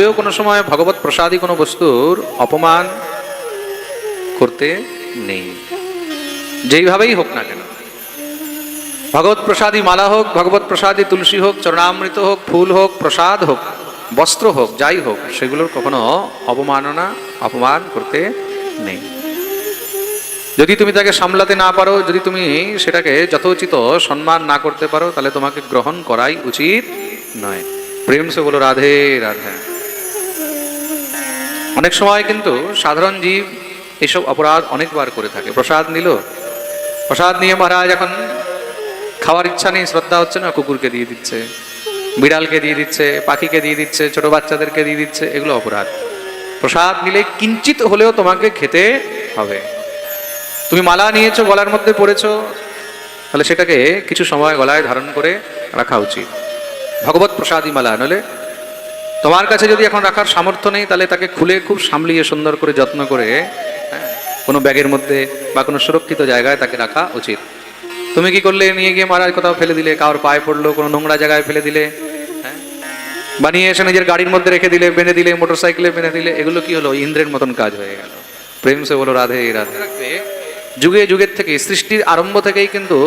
ভুলেও কোনো সময় ভগবত প্রসাদী কোনো বস্তুর অপমান করতে নেই, যেইভাবেই হোক না কেন। ভগবত প্রসাদী মালা হোক, ভগবত প্রসাদী তুলসী হোক, চরণামৃত হোক, ফুল হোক, প্রসাদ হোক, বস্ত্র হোক, যাই হোক, সেগুলোর কখনো অপমাননা অপমান করতে নেই। যদি তুমি তাকে সামলাতে না পারো, যদি তুমি সেটাকে যথোচিত সম্মান না করতে পারো, তাহলে তোমাকে গ্রহণ করাই উচিত নয়। প্রেম সে বলো রাধে রাধে। অনেক সময় কিন্তু সাধারণ জীব এসব অপরাধ অনেকবার করে থাকে। প্রসাদ নিল, প্রসাদ নিয়ে মহারাজ এখন খাওয়ার ইচ্ছা নেই, শ্রদ্ধা হচ্ছে না, কুকুরকে দিয়ে দিচ্ছে, বিড়ালকে দিয়ে দিচ্ছে, পাখিকে দিয়ে দিচ্ছে, ছোট বাচ্চাদেরকে দিয়ে দিচ্ছে, এগুলো অপরাধ। প্রসাদ নিলে কিঞ্চিত হলেও তোমাকে খেতে হবে। তুমি মালা নিয়েছো, গলার মধ্যে পড়েছো, তাহলে সেটাকে কিছু সময় গলায় ধারণ করে রাখা উচিত। ভগবত প্রসাদী মালা, নলে তোমার কাছে যদি এখন রাখার সামর্থ্য নেই, তাহলে তাকে খুলে খুব সামলিয়ে সুন্দর করে যত্ন করে কোনো ব্যাগের মধ্যে বা কোনো সুরক্ষিত জায়গায় তাকে রাখা উচিত। তুমি কি করলে, নিয়ে গিয়ে মহারাজ কোথাও ফেলে দিলে, কারোর পায়ে পড়লো, কোনো নোংরা জায়গায় ফেলে দিলে, বানিয়ে এসে নিজের গাড়ির মধ্যে রেখে দিলে, বেঁধে দিলে, মোটর সাইকেলে বেঁধে দিলে, এগুলো কি হলো? ইন্দ্রের মতন কাজ হয়ে গেল। প্রেম সে বলো রাধে রাধে। যুগে যুগের থেকে, সৃষ্টির আরম্ভ থেকেই কিন্তু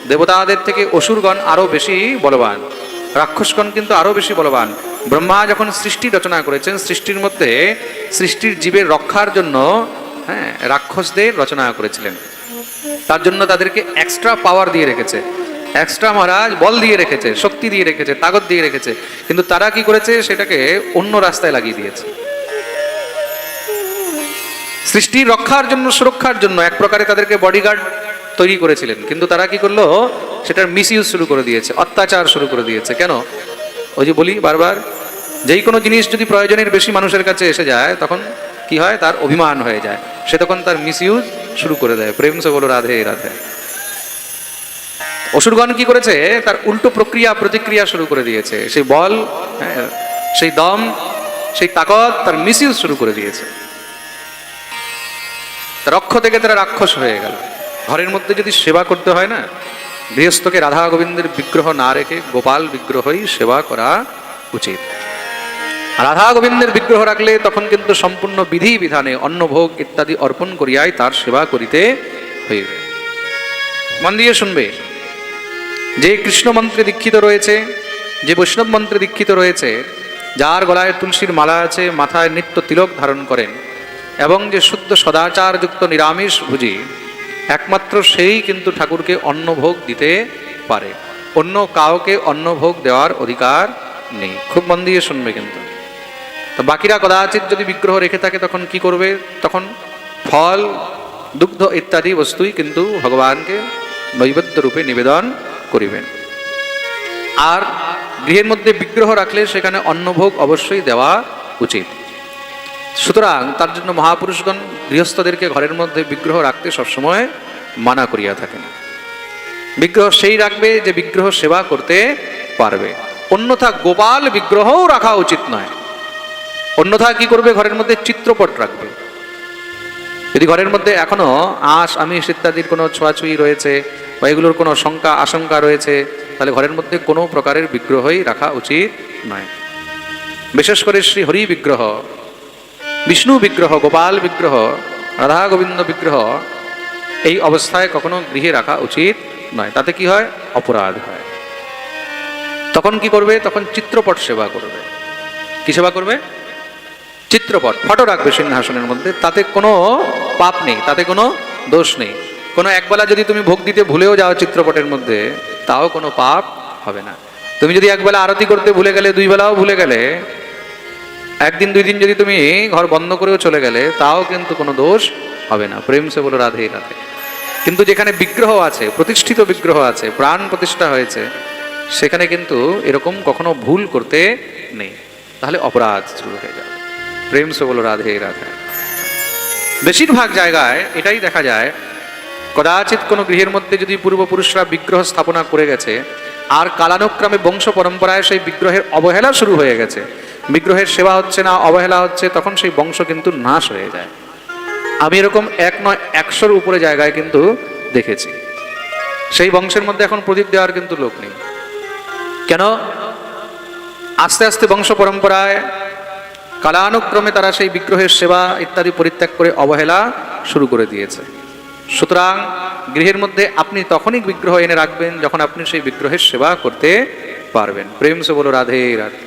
দেবতাদের থেকে অসুরগণ আরো বেশি বলবান, রাক্ষসগণ কিন্তু আরো বেশি বলবান। ব্রহ্মা যখন সৃষ্টি রচনা করেছেন, সৃষ্টির মধ্যে সৃষ্টির জীবের রক্ষার জন্য রাক্ষসদের রচনা করেছিলেন। তার জন্য তাদেরকে এক্সট্রা পাওয়ার দিয়ে রেখেছে, এক্সট্রা মহারাজ বল দিয়ে রেখেছে, শক্তি দিয়ে রেখেছে, তাগত দিয়ে রেখেছে। কিন্তু তারা কি করেছে? সেটাকে অন্য রাস্তায় লাগিয়ে দিয়েছে। সৃষ্টির রক্ষার জন্য, সুরক্ষার জন্য এক প্রকারে তাদেরকে বডিগার্ড তৈরি করেছিলেন, কিন্তু তারা কি করলো? সেটার মিসইউজ শুরু করে দিয়েছে, অত্যাচার শুরু করে দিয়েছে। কেন? ওই যে বলি বারবার, যেই কোনো জিনিস যদি প্রয়োজনের বেশি মানুষের কাছে এসে যায়, তখন কি হয়? তার অভিমান হয়ে যায়, সে তখন তার মিসইউজ শুরু করে দেয়। প্রেম সে বলো রাধে রাধে। অসুরগণ কি করেছে? তার উল্টো প্রক্রিয়া প্রতিক্রিয়া শুরু করে দিয়েছে। সেই বল, সেই দম, সেই তাকত, তার মিসইউজ শুরু করে দিয়েছে। রক্ষ থেকে তারা রাক্ষস হয়ে গেল। ঘরের মধ্যে যদি সেবা করতে হয় না, গৃহস্থকে রাধা গোবিন্দের বিগ্রহ না রেখে গোপাল বিগ্রহই সেবা করা উচিত। রাধা গোবিন্দের বিগ্রহ রাখলে তখন কিন্তু সম্পূর্ণ বিধি বিধানে অন্নভোগ ইত্যাদি অর্পণ করিয়াই তার সেবা করিতে হইবে। মন দিয়ে শুনবে, যে কৃষ্ণ মন্ত্রে দীক্ষিত রয়েছে, যে বৈষ্ণব মন্ত্রে দীক্ষিত রয়েছে, যার গলায় তুলসীর মালা আছে, মাথায় নিত্য তিলক ধারণ করেন, এবং যে শুদ্ধ সদাচারযুক্ত নিরামিষ ভুজি, একমাত্র সেই কিন্তু ঠাকুরকে অন্নভোগ দিতে পারে। অন্য কাউকে অন্নভোগ দেওয়ার অধিকার নেই। খুব মন দিয়ে শুনবে কিন্তু। তো বাকিরা কদাচিৎ যদি বিগ্রহ রেখে থাকে, তখন কি করবে? তখন ফল, দুগ্ধ ইত্যাদি বস্তুই কিন্তু ভগবানকে নৈবেদ্য রূপে নিবেদন করিবেন। আর গৃহের মধ্যে বিগ্রহ রাখলে সেখানে অন্নভোগ অবশ্যই দেওয়া উচিত। সুতরাং তার জন্য মহাপুরুষগণ গৃহস্থদেরকে ঘরের মধ্যে বিগ্রহ রাখতে সবসময় মানা করিয়া থাকেন। বিগ্রহ সেই রাখবে যে বিগ্রহ সেবা করতে পারবে, অন্যথা গোপাল বিগ্রহও রাখা উচিত নয়। অন্যথা কি করবে? ঘরের মধ্যে চিত্রপট রাখবে। যদি ঘরের মধ্যে এখনো আঁশ আমিষ ইত্যাদির কোনো ছোঁয়াছুঁয়ি রয়েছে বা এগুলোর কোনো শঙ্কা আশঙ্কা রয়েছে, তাহলে ঘরের মধ্যে কোনো প্রকারের বিগ্রহই রাখা উচিত নয়। বিশেষ করে শ্রী হরি বিগ্রহ, বিষ্ণু বিগ্রহ, গোপাল বিগ্রহ, রাধা গোবিন্দ বিগ্রহ এই অবস্থায় কখনো গৃহে রাখা উচিত নয়। তাতে কি হয়? অপরাধ হয়। তখন কি করবে? তখন চিত্রপট সেবা করবে। কি সেবা করবে? চিত্রপট, ফটো রাখবে সিংহাসনের মধ্যে। তাতে কোনো পাপ নেই, তাতে কোনো দোষ নেই। কোনো একবেলা যদি তুমি ভোগ দিতে ভুলেও যাও চিত্রপটের মধ্যে, তাও কোনো পাপ হবে না। তুমি যদি একবেলা আরতি করতে ভুলে গেলে, দুই বেলাও ভুলে গেলে, একদিন দুই দিন যদি তুমি ঘর বন্ধ করেও চলে গেলে, তাও কিন্তু কোনো দোষ হবে না। প্রেম সে বলো রাধে রাধে। কিন্তু যেখানে বিগ্রহ আছে, প্রতিষ্ঠিত বিগ্রহ আছে, প্রাণ প্রতিষ্ঠা হয়েছে, সেখানে কিন্তু এরকম কখনো ভুল করতে নেই, তাহলে অপরাধ শুরু হয়ে যাবে। প্রেম সে বলো রাধে রাধে। বেশিরভাগ জায়গায় এটাই দেখা যায়, কদাচিৎ কোনো গৃহের মধ্যে যদি পূর্বপুরুষরা বিগ্রহ স্থাপনা করে গেছে, আর কালানুক্রমে বংশ পরম্পরায় সেই বিগ্রহের অবহেলা শুরু হয়ে গেছে, বিগ্রহের সেবা হচ্ছে না, অবহেলা হচ্ছে, তখন সেই বংশ কিন্তু নাশ হয়ে যায়। আমি এরকম 1 নয় 100-র উপরে জায়গায় কিন্তু দেখেছি। সেই বংশের মধ্যে এখন প্রদীপ দেওয়ার কিন্তু লোক নেই। কেন? আস্তে আস্তে বংশ পরম্পরায় কালানুক্রমে তারা সেই বিগ্রহের সেবা ইত্যাদি পরিত্যাগ করে অবহেলা শুরু করে দিয়েছে। সুতরাং গৃহের মধ্যে আপনি তখনই বিগ্রহ এনে রাখবেন যখন আপনি সেই বিগ্রহের সেবা করতে পারবেন। প্রেম সে বলো রাধে রাধে।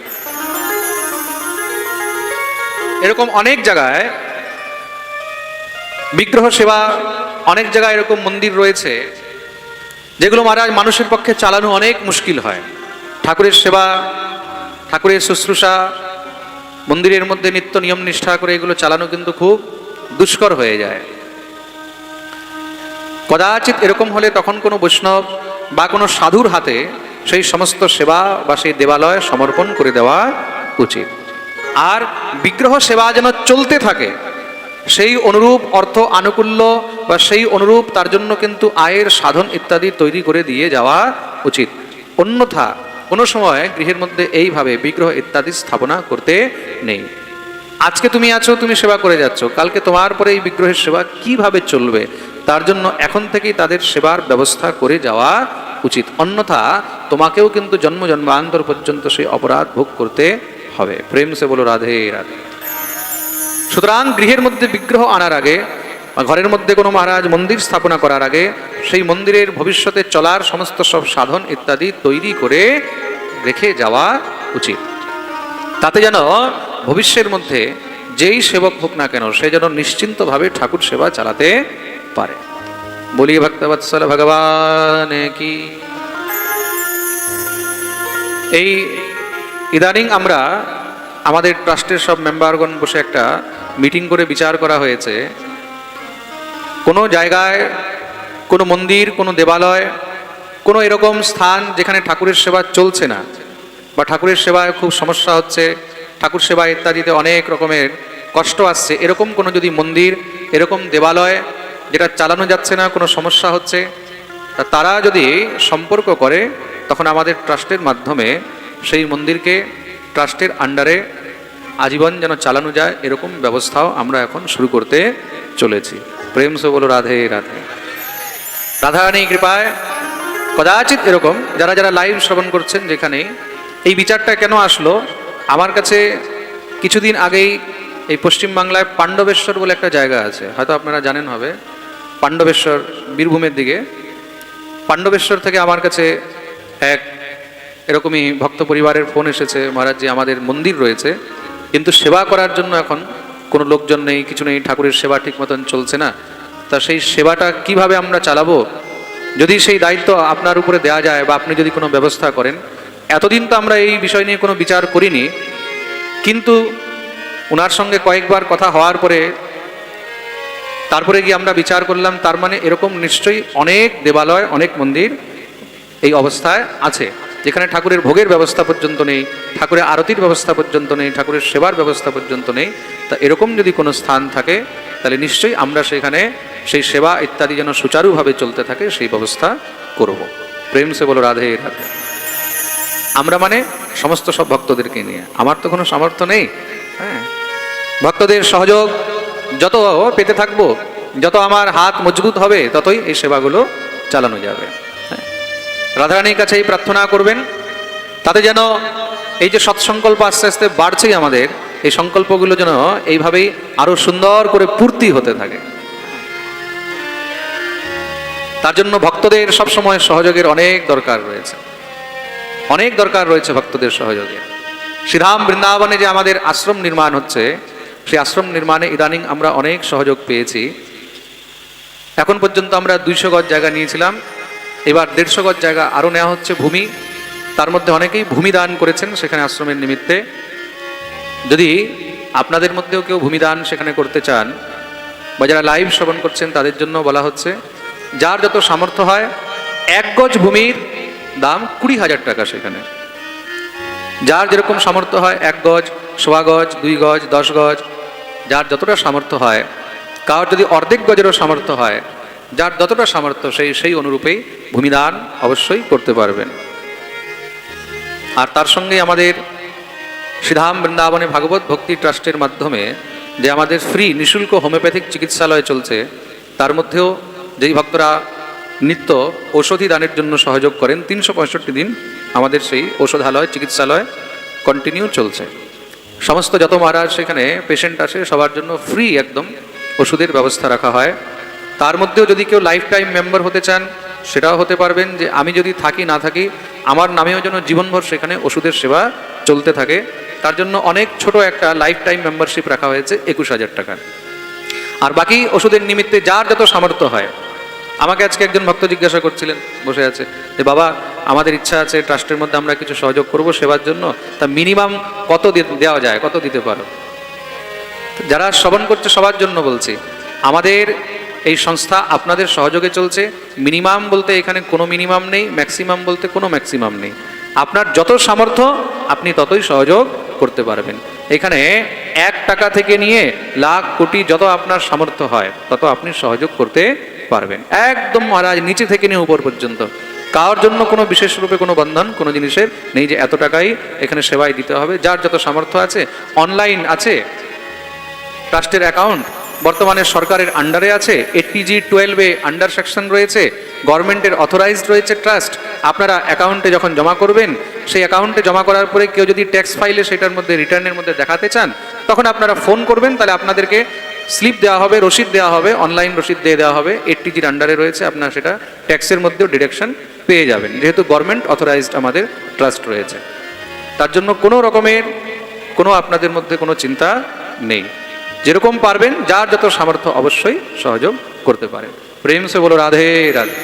এরকম অনেক জায়গায় বিগ্রহ সেবা, অনেক জায়গায় এরকম মন্দির রয়েছে যেগুলো মহারাজ মানুষের পক্ষে চালানো অনেক মুশকিল হয়। ঠাকুরের সেবা, ঠাকুরের শুশ্রূষা, মন্দিরের মধ্যে নিত্য নিয়ম নিষ্ঠা করে এগুলো চালানো কিন্তু খুব দুষ্কর হয়ে যায়। কদাচিৎ এরকম হলে তখন কোনো বৈষ্ণব বা কোনো সাধুর হাতে সেই সমস্ত সেবা বা সেই দেবালয় সমর্পণ করে দেওয়া উচিত। আর বিগ্রহ সেবা যেন চলতে থাকে, সেই অনুরূপ অর্থ আনুকূল্য বা সেই অনুরূপ তার জন্য কিন্তু আয়ের সাধন ইত্যাদি তৈরি করে দিয়ে যাওয়া উচিত। অন্যথা কোনো সময় গৃহের মধ্যে এইভাবে বিগ্রহ ইত্যাদি স্থাপনা করতে নেই। আজকে তুমি আছো, তুমি সেবা করে যাচ্ছ, কালকে তোমার পরে এই বিগ্রহের সেবা কিভাবে চলবে, তার জন্য এখন থেকেই তাদের সেবার ব্যবস্থা করে যাওয়া উচিত। অন্যথা তোমাকেও কিন্তু জন্ম জন্মান্তর পর্যন্ত সেই অপরাধ ভোগ করতে হবে। প্রেম সে বলো রাধে রাধে। সুতরাং গৃহের মধ্যে বিগ্রহ আনার আগে বা ঘরের মধ্যে কোনো মহারাজ মন্দির স্থাপনা করার আগে সেই মন্দিরের ভবিষ্যতে চলার সমস্ত সব সাধন ইত্যাদি তৈরি করে রেখে যাওয়া উচিত। তাতে যেন ভবিষ্যের মধ্যে যেই সেবক হোক না কেন সে যেন নিশ্চিন্তভাবে ঠাকুর সেবা চালাতে পারে। বলি ভক্তবৎসল ভগবান কি। এই ইদানিং আমরা আমাদের ট্রাস্টের সব মেম্বারগণ বসে একটা মিটিং করে বিচার করা হয়েছে, কোনো জায়গায় কোনো মন্দির, কোনো দেবালয়, কোনো এরকম স্থান যেখানে ঠাকুরের সেবা চলছে না বা ঠাকুরের সেবায় খুব সমস্যা হচ্ছে, ঠাকুর সেবা ইত্যাদিতে অনেক রকমের কষ্ট আসছে, এরকম কোনো যদি মন্দির, এরকম দেবালয় যেটা চালানো যাচ্ছে না, কোনো সমস্যা হচ্ছে, তারা যদি সম্পর্ক করে তখন আমাদের ট্রাস্টের মাধ্যমে সেই মন্দিরকে ট্রাস্টের আন্ডারে আজীবন যেন চালানো যায় এরকম ব্যবস্থাও আমরা এখন শুরু করতে চলেছি। প্রেম সে বলো রাধে রাধে। রাধারানী কৃপায় কদাচিৎ এরকম যারা যারা লাইভ শ্রবণ করছেন, যেখানে এই বিচারটা কেন আসলো, আমার কাছে কিছুদিন আগেই এই পশ্চিমবাংলায় পাণ্ডবেশ্বর বলে একটা জায়গা আছে, হয়তো আপনারা জানেন হবে, পাণ্ডবেশ্বর বীরভূমের দিকে। পাণ্ডবেশ্বর থেকে আমার কাছে এক এরকমই ভক্ত পরিবারের ফোন এসেছে, মহারাজ জি আমাদের মন্দির রয়েছে কিন্তু সেবা করার জন্য এখন কোনো লোকজন নেই, কিছু নেই, ঠাকুরের সেবা ঠিক মতন চলছে না, তা সেই সেবাটা কিভাবে আমরা চালাবো, যদি সেই দায়িত্ব আপনার উপরে দেওয়া যায় বা আপনি যদি কোনো ব্যবস্থা করেন। এতদিন তো আমরা এই বিষয় নিয়ে কোনো বিচার করিনি, কিন্তু ওনার সঙ্গে কয়েকবার কথা হওয়ার পরে তারপরে গিয়ে আমরা বিচার করলাম, তার মানে এরকম নিশ্চয়ই অনেক দেবালয়, অনেক মন্দির এই অবস্থায় আছে যেখানে ঠাকুরের ভোগের ব্যবস্থা পর্যন্ত নেই, ঠাকুরের আরতির ব্যবস্থা পর্যন্ত নেই, ঠাকুরের সেবার ব্যবস্থা পর্যন্ত নেই। তা এরকম যদি কোনো স্থান থাকে তাহলে নিশ্চয়ই আমরা সেখানে সেই সেবা ইত্যাদি যেন সুচারুভাবে চলতে থাকে সেই ব্যবস্থা করব। প্রেম সে বলো রাধে রাধে। আমরা মানে সমস্ত সব ভক্তদেরকে নিয়ে, আমার তো কোনো সামর্থ্য নেই, হ্যাঁ, ভক্তদের সহযোগ যত পেতে থাকবো, যত আমার হাত মজবুত হবে ততই এই সেবাগুলো চালানো যাবে। রাধারানীর কাছে এই প্রার্থনা করবেন, তাতে যেন এই যে সৎসংকল্প আস্তে আস্তে বাড়ছেই আমাদের, এই সংকল্পগুলো যেন এইভাবেই আরো সুন্দর করে পূর্তি হতে থাকে। তার জন্য ভক্তদের সবসময় সহযোগের অনেক দরকার রয়েছে, অনেক দরকার রয়েছে ভক্তদের সহযোগের। শ্রীধাম বৃন্দাবনে যে আমাদের আশ্রম নির্মাণ হচ্ছে, সেই আশ্রম নির্মাণে ইদানিং আমরা অনেক সহযোগ পেয়েছি। এখন পর্যন্ত আমরা 200 গজ জায়গা নিয়েছিলাম, এবার 150 গজ জায়গা আরও নেওয়া হচ্ছে ভূমি। তার মধ্যে অনেকেই ভূমি দান করেছেন সেখানে আশ্রমের নিমিত্তে। যদি আপনাদের মধ্যেও কেউ ভূমি দান সেখানে করতে চান বা যারা লাইভ শ্রবণ করছেন তাদের জন্য বলা হচ্ছে, যার যত সামর্থ্য হয়, 1 গজ ভূমির দাম 20,000 টাকা। সেখানে যার যেরকম সামর্থ্য হয়, 1 গজ, 1.25 গজ, 2 গজ, 10 গজ, যার যতটা সামর্থ্য হয়, কারোর যদি অর্ধেক গজেরও সামর্থ্য হয়, যার যতটা সামর্থ্য সেই অনুরূপেই ভূমিদান অবশ্যই করতে পারবেন। আর তার সঙ্গে আমাদের শ্রীধাম বৃন্দাবনে ভাগবত ভক্তি ট্রাস্টের মাধ্যমে যে আমাদের ফ্রি নিঃশুল্ক হোমিওপ্যাথিক চিকিৎসালয় চলছে, তার মধ্যেও যেই ভক্তরা নিত্য ঔষধি দানের জন্য সহযোগ করেন, 365 দিন আমাদের সেই ঔষধালয় চিকিৎসালয় কন্টিনিউ চলছে। সমস্ত যত মহারাজ সেখানে পেশেন্ট আসে সবার জন্য ফ্রি একদম ওষুধের ব্যবস্থা রাখা হয়। তার মধ্যেও যদি কেউ লাইফ টাইম মেম্বার হতে চান সেটাও হতে পারবেন, যে আমি যদি থাকি না থাকি আমার নামেও যেন জীবনভর সেখানে ওষুধের সেবা চলতে থাকে। তার জন্য অনেক ছোট একটা লাইফ টাইম মেম্বারশিপ রাখা হয়েছে 21,000 টাকা। আর বাকি ওষুধের নিমিত্তে যার যত সামর্থ্য হয়। আমাকে আজকে একজন ভক্ত জিজ্ঞাসা করছিলেন, বসে আছে, যে বাবা আমাদের ইচ্ছা আছে ট্রাস্টের মধ্যে আমরা কিছু সহযোগ করব সেবার জন্য, তা মিনিমাম কত দেওয়া যায়, কত দিতে পারো? যারা শ্রবণ করছে সবার জন্য বলছি, আমাদের এই সংস্থা আপনাদের সহযোগে চলছে। মিনিমাম বলতে এখানে কোনো মিনিমাম নেই, ম্যাক্সিমাম বলতে কোনো ম্যাক্সিমাম নেই। আপনার যত সামর্থ্য আপনি ততই সহযোগ করতে পারবেন। এখানে 1 টাকা থেকে নিয়ে লাখ কোটি যত আপনার সামর্থ্য হয় তত আপনি সহযোগ করতে পারবেন, একদম মহারাজ নিচে থেকে নিয়ে উপর পর্যন্ত। কারোর জন্য কোনো বিশেষ রূপে কোনো বন্ধন কোনো জিনিসের নেই যে এত টাকাই এখানে সেবায় দিতে হবে। যার যত সামর্থ্য আছে, অনলাইন আছে, ট্রাস্টের অ্যাকাউন্ট বর্তমানে সরকারের আন্ডারে আছে, ATG 12-এ আন্ডার সেকশন রয়েছে, গভর্নমেন্টের অথরাইজড রয়েছে ট্রাস্ট। আপনারা অ্যাকাউন্টে যখন জমা করবেন, সেই অ্যাকাউন্টে জমা করার পরে কেউ যদি ট্যাক্স ফাইলে সেটার মধ্যে রিটার্নের মধ্যে দেখাতে চান, তখন আপনারা ফোন করবেন, তাহলে আপনাদেরকে স্লিপ দেওয়া হবে, রসিদ দেওয়া হবে, অনলাইন রসিদ দিয়ে দেওয়া হবে। ATGর আন্ডারে রয়েছে, আপনারা সেটা ট্যাক্সের মধ্যেও ডিডাকশন পেয়ে যাবেন, যেহেতু গভর্নমেন্ট অথরাইজড আমাদের ট্রাস্ট রয়েছে। তার জন্য কোনো রকমের কোনো আপনাদের মধ্যে কোনো চিন্তা নেই। যেরকম পারবেন, যার যত সামর্থ্য অবশ্যই সহযোগ করতে পারেন। প্রেম সে বলো রাধে রাধে।